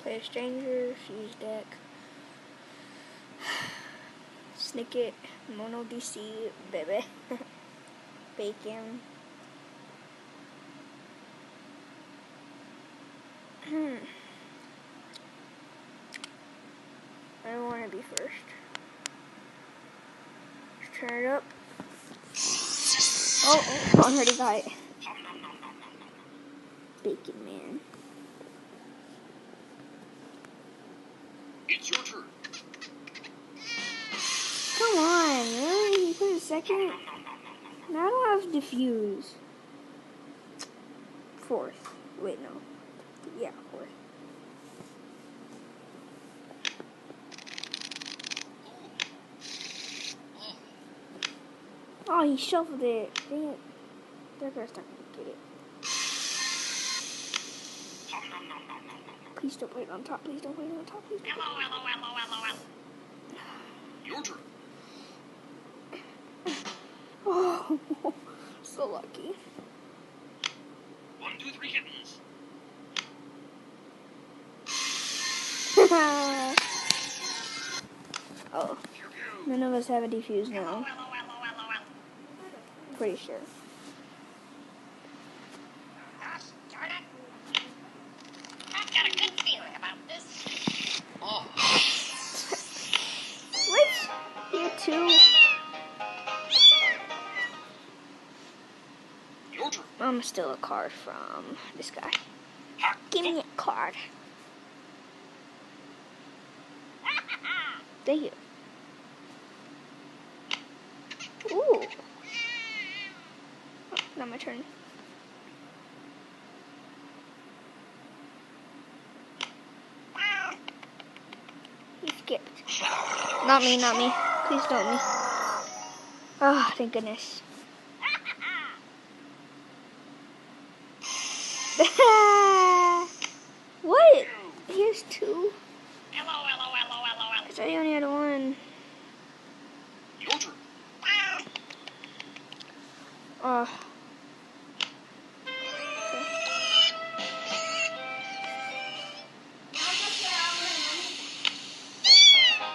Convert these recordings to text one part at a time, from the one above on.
Play strangers, use deck. Snicket, Mono DC, Bebe, Bacon. I don't want to be first. Let's turn it up. Oh, I already got it. Bacon man. It's your turn. Come on, really? You put a second? Now I don't have diffuse. Fourth. Wait, no. Yeah, fourth. Oh, he shuffled it. Dang it. That guy's not gonna get it. Please don't put it on top. Please don't put it on top. Please don't put it on top. Your turn. Oh, so lucky. 1, 2, 3 kittens. Oh, none of us have a defuse now. Pretty sure. I've got a good feeling about this. Oh. What? You too? Your turn. I'm still a card from this guy. Give me a card. Thank you. Ooh. Oh, now my turn. You skipped. Not me, not me. Please don't me. Oh, thank goodness. What? Here's two. I thought you only had one. Your turn.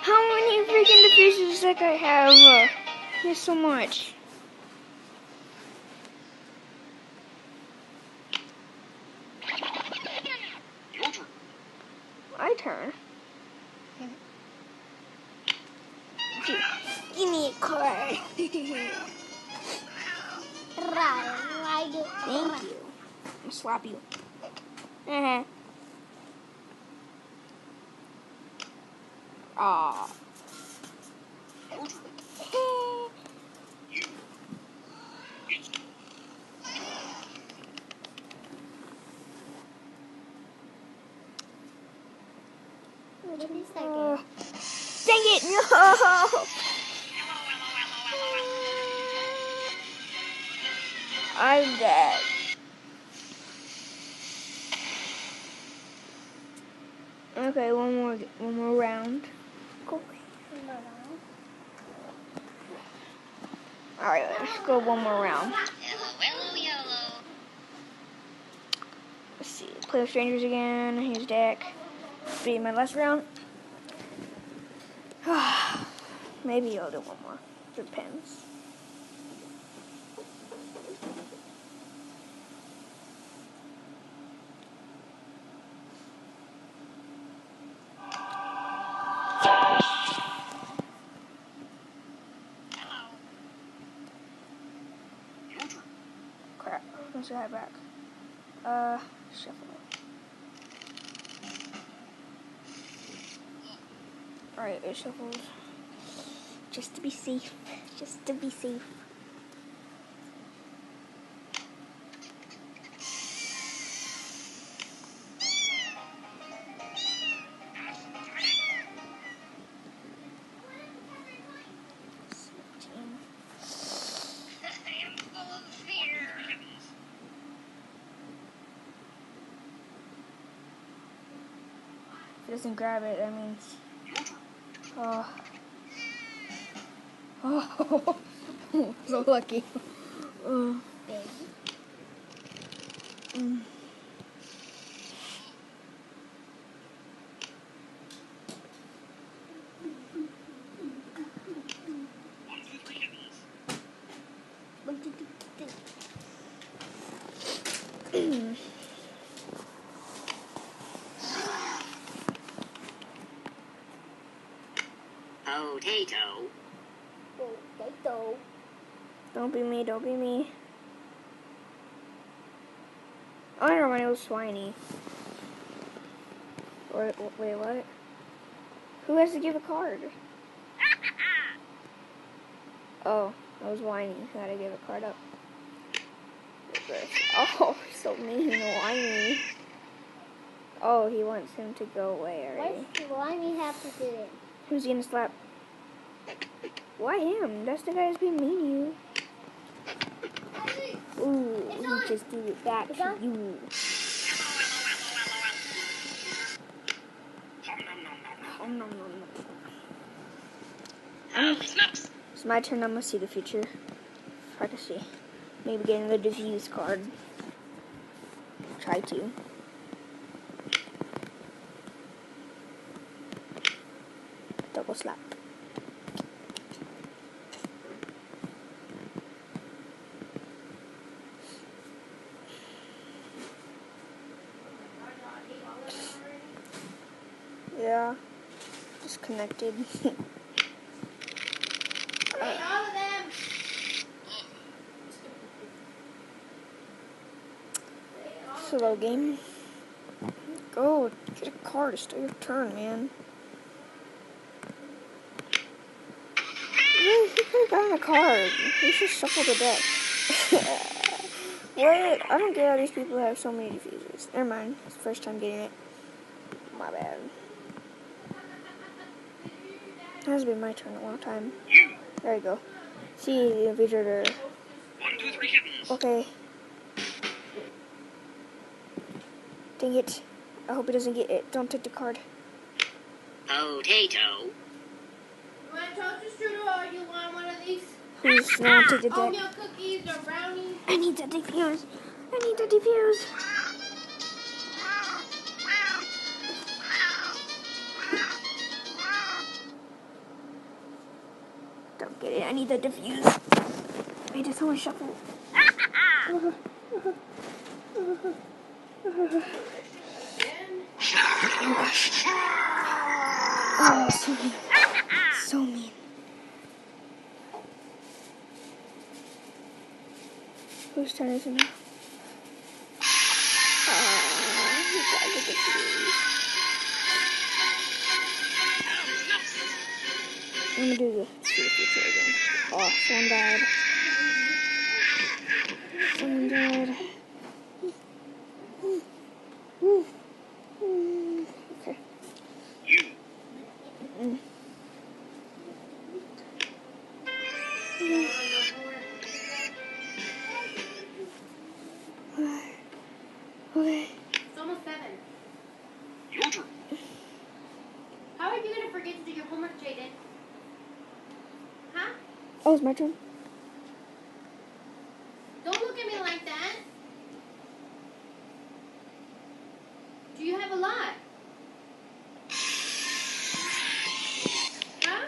How many freaking diffuses does I have? There's so much. Your turn. My turn. Give me a card. Thank you. I'll slap you. Aw. Your turn. You. It's Dang it! No! I'm dead. Okay, one more round. Go. All right, let's go one more round. Yellow. Let's see. Play with strangers again. Here's deck. Be my last round. Maybe I'll do one more. Depends. your turn. Crap. Let's go back. Shuffle. Alright, it shuffled. Just to be safe. Just to be safe. If it doesn't grab it, that means... Oh, so lucky. Potato. Potato. Don't be me, don't be me. Oh, never mind, it was Swiney. Wait, what? Who has to give a card? Oh, that was Whiny. Who had to give a card up? Oh, so mean, Whiny. Oh, he wants him to go away already. Why does Whiny have to do it? Who's he gonna slap? Why him? That's the guy who's being mean to you. Ooh, he just did it back to you. Nom, nom, nom, nom. It's my turn. I'm gonna see the future. Try to see. Maybe getting the diffuse card. Try to. Double slap. Yeah. Disconnected. All of them. Slow game. Go get a card. It's still your turn, man. You could have gotten a card. You should shuffle the deck. What? I don't get how these people have so many diffusers. Never mind. It's the first time getting it. My bad. It has been my turn a long time. There you go. See the invigilator. 1, 2, 3 kittens. Okay. Dang it. I hope he doesn't get it. Don't take the card. Potato. You want toaster strudel or you want one of these? Please, no one take the deck. Oatmeal cookies or brownies? I need to defuse. I need to defuse. Don't get it. I need to defuse. I just want to shuffle. Oh, so mean. So mean. Whose turn is it now? You gotta get defused. I'm gonna do the future again. Oh, someone died. Someone died. Okay. You. Okay. It's almost 7. Your turn. How are you going to forget to do your homework, Jaden? Huh? Oh, it's my turn. Don't look at me like that. Do you have a lot? Huh?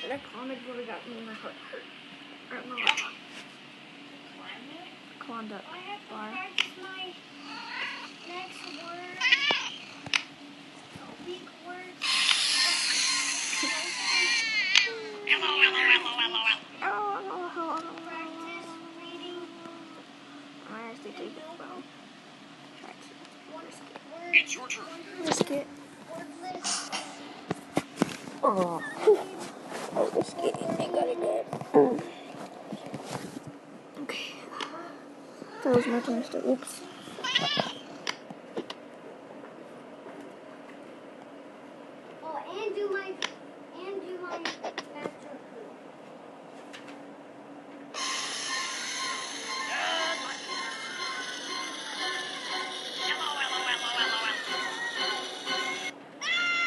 That comic really got me in my heart hurt. I don't know. Climbed up. I have to Bar. practice my next word. Big word. Practice reading. I have to take it well. Try to risk it. It's your turn. Risk it. Word list. Oh. Oh, risk it. I got it good. Okay. That was my turn still. Oops. Oh, and do my bachelor.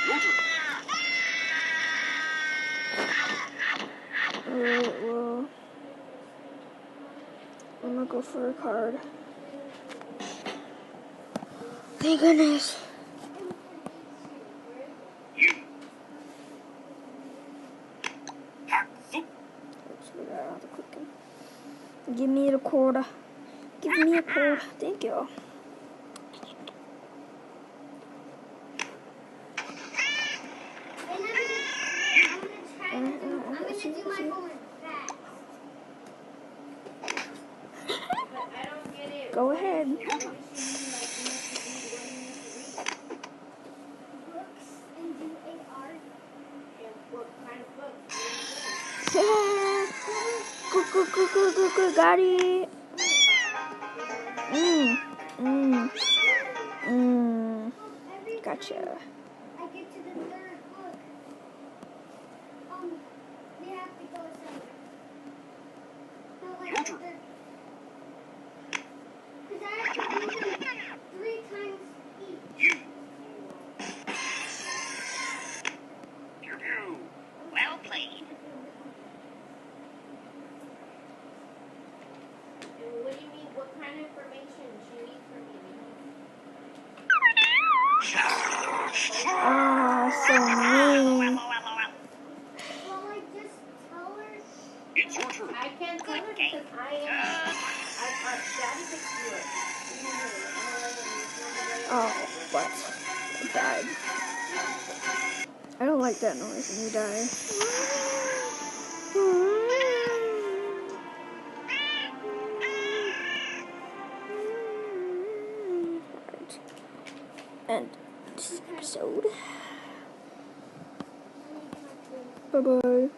Your turn. Alright, well. I'm gonna go for a card. Thank goodness. You. give me a pull. Thank you. I'm gonna do my homework fast. But I don't get it. Go ahead. Your turn. Books and do AR. And what kind of books? Got it. Gotcha. I get to the third book. We have to go somewhere. No, like Your turn. because I have to do them 3 times each. You. Pew pew. Well played. And what do you mean? What kind of information she needs from me? Ah, so mean. Well, I just tell her. It's your turn. I can't tell her because I Daddy takes you it. Oh, what? Bad. I don't like that noise when you die. Right. And this episode. Bye bye.